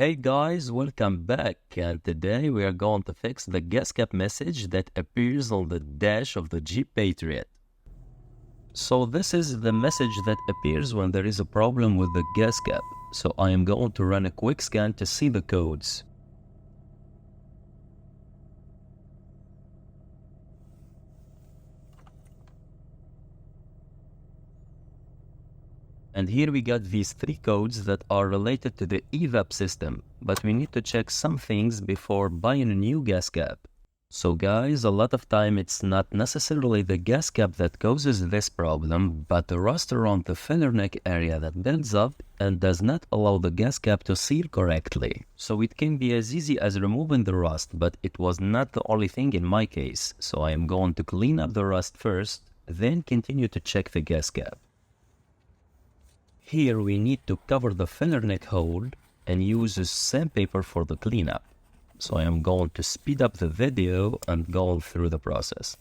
Hey guys, welcome back, and today we are going to fix the gasket message that appears on the dash of the Jeep Patriot. So this is the message that appears when there is a problem with the gasket. So I am going to run a quick scan to see the codes. And here we got these three codes that are related to the evap system, but we need to check some things before buying a new gas cap. So guys, a lot of time it's not necessarily the gas cap that causes this problem, but the rust around the filler neck area that builds up and does not allow the gas cap to seal correctly. So it can be as easy as removing the rust, but it was not the only thing in my case. So I am going to clean up the rust first, then continue to check the gas cap. Here we need to cover the filler neck hole and use a sandpaper for the cleanup. So I am going to speed up the video and go through the process.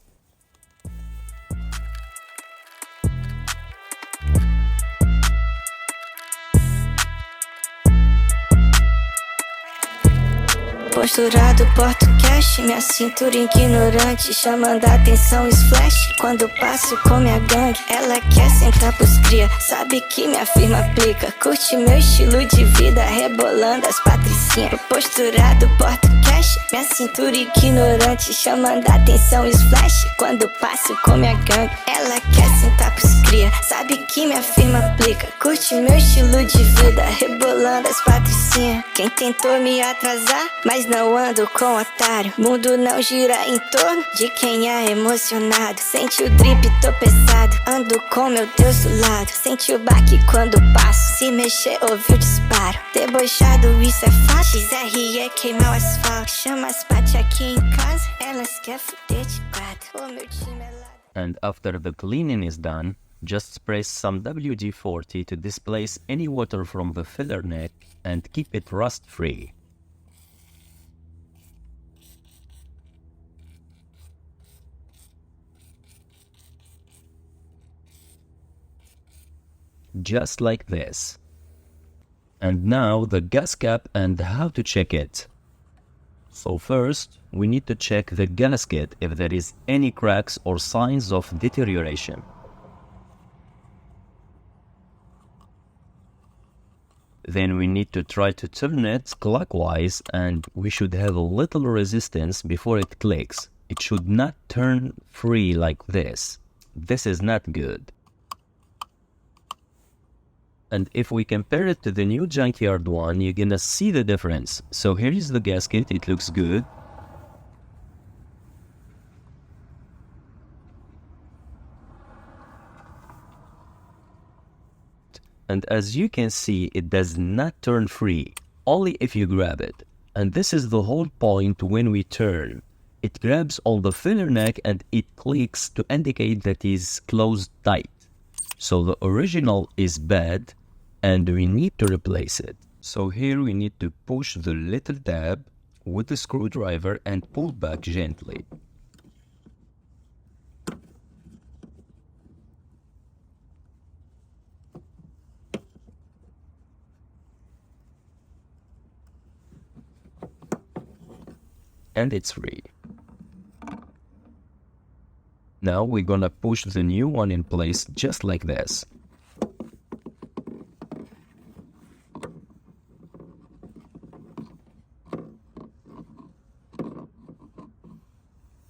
Posturado, porto cash, minha cintura ignorante, chamando a atenção os flash. Quando passo com minha gangue, ela quer sentar pros cria. Sabe que minha firma aplica, curte meu estilo de vida, rebolando as patricinhas. Posturado, porto cash, minha cintura ignorante, chamando a atenção os flash. Quando passo com minha gangue, ela quer sentar pros cria. Sabe que minha firma aplica, curte meu estilo de vida, rebolando as patricinhas. Quem tentou me atrasar, mas não ando com otário. Mundo não gira em torno de quem é emocionado. Sente o drip, tô pesado, ando com meu Deus do lado. Sente o baque quando passo, se mexer ouve o disparo. Debochado, isso é fácil, XRE queimar o asfalto. Chama as pati aqui em casa, elas quer fuder de quatro. O meu time é lá. And after the cleaning is done, just spray some WD-40 to displace any water from the filler neck and keep it rust free. Just like this. And now the gas cap and how to check it. So first, we need to check the gasket if there is any cracks or signs of deterioration. Then we need to try to turn it clockwise, and we should have a little resistance before it clicks. It should not turn free like this. This is not good. And if we compare it to the new junkyard one, you're gonna see the difference. So here is the gasket, it looks good. And as you can see, it does not turn free, only if you grab it. And this is the whole point when we turn. It grabs on the filler neck and it clicks to indicate that it is closed tight. So the original is bad, and we need to replace it. So here we need to push the little tab with the screwdriver and pull back gently. And it's free. Now we're gonna push the new one in place just like this.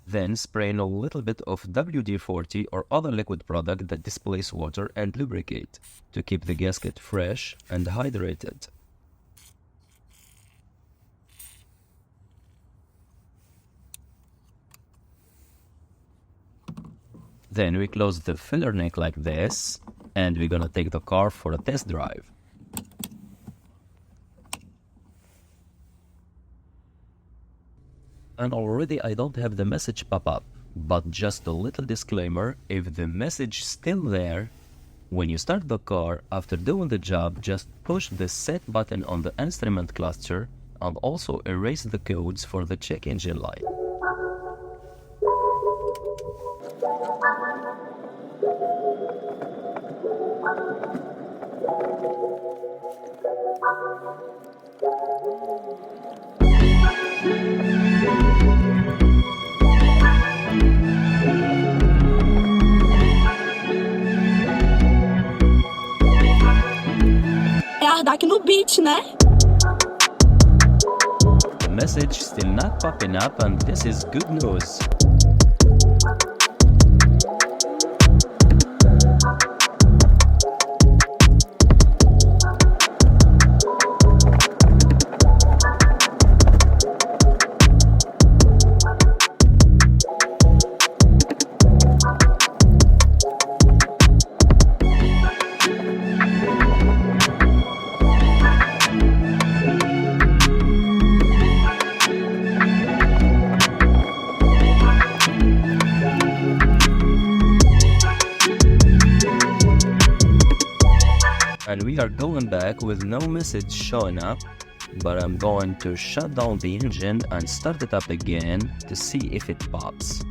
Then spray in a little bit of WD-40 or other liquid product that displaces water and lubricate to keep the gasket fresh and hydrated. Then we close the filler neck like this, and we're gonna take the car for a test drive. And already I don't have the message pop up, but just a little disclaimer, if the message is still there, when you start the car, after doing the job, just push the set button on the instrument cluster and also erase the codes for the check engine light. aqui no beat, né? The message still not popping up, and this is good news. And we are going back with no message showing up, but I'm going to shut down the engine and start it up again to see if it pops.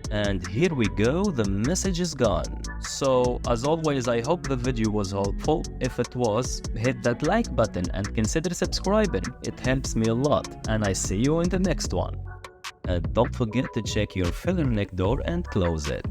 And here we go, the message is gone. So, as always, I hope the video was helpful. If it was, hit that like button and consider subscribing. It helps me a lot, and I see you in the next one. And don't forget to check your filler neck door and close it.